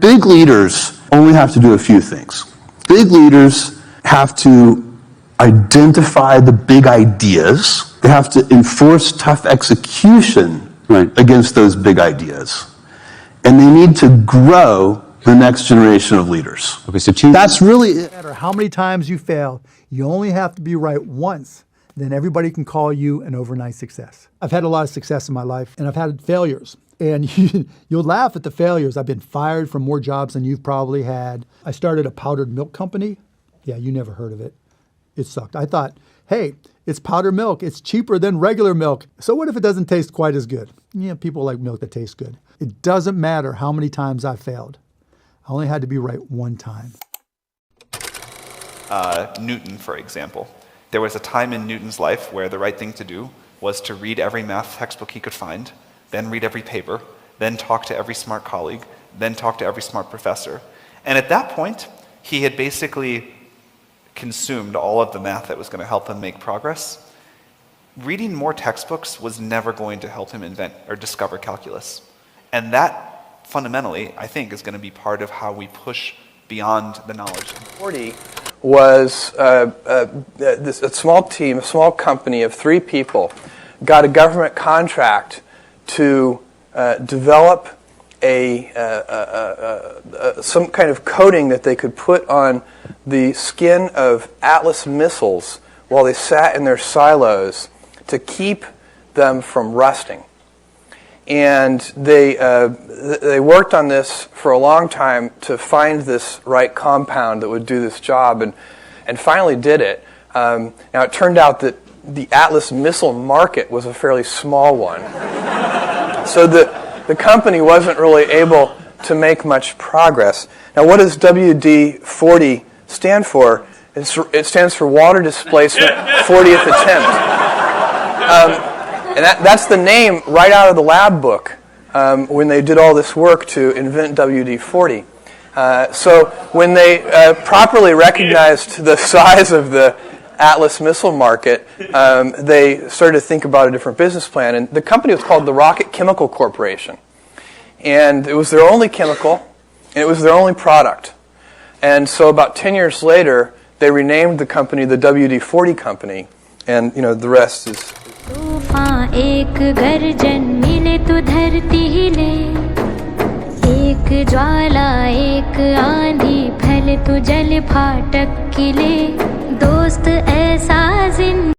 Big leaders only have to do a few things. Big leaders have to identify the big ideas. They have to enforce tough execution against those big ideas. And they need to grow the next generation of leaders. Okay, so that's really it. No matter how many times you fail, you only have to be right once. Then everybody can call you an overnight success. I've had a lot of success in my life, and I've had failures. And you'll laugh at the failures. I've been fired from more jobs than you've probably had. I started a powdered milk company. Yeah, you never heard of it. It sucked. I thought, hey, it's powdered milk. It's cheaper than regular milk. So what if it doesn't taste quite as good? Yeah, people like milk that tastes good. It doesn't matter how many times I failed. I only had to be right one time. Newton, for example. There was a time in Newton's life where the right thing to do was to read every math textbook he could find, then read every paper, then talk to every smart colleague, then talk to every smart professor. And at that point, he had basically consumed all of the math that was going to help him make progress. Reading more textbooks was never going to help him invent or discover calculus. And that, fundamentally, I think, is going to be part of how we push beyond the knowledge. 40 was a small team, a small company of 3 people, got a government contract to develop some kind of coating that they could put on the skin of Atlas missiles while they sat in their silos to keep them from rusting. And they worked on this for a long time to find this right compound that would do this job, and finally did it. Now it turned out that the Atlas missile market was a fairly small one. So the company wasn't really able to make much progress. Now what does WD-40 stand for? It stands for Water Displacement 40th Attempt. And that's the name right out of the lab book when they did all this work to invent WD-40. So when they properly recognized the size of the Atlas missile market, they started to think about a different business plan. And the company was called the Rocket Chemical Corporation. And it was their only chemical, and it was their only product. And so about 10 years later, they renamed the company the WD-40 Company. And, you know, the rest is... तूफान एक गर्जन मिले तो धरती हिले, एक ज्वाला एक आंधी फैले तो जल फाटक किले, दोस्त ऐसा जिंदगी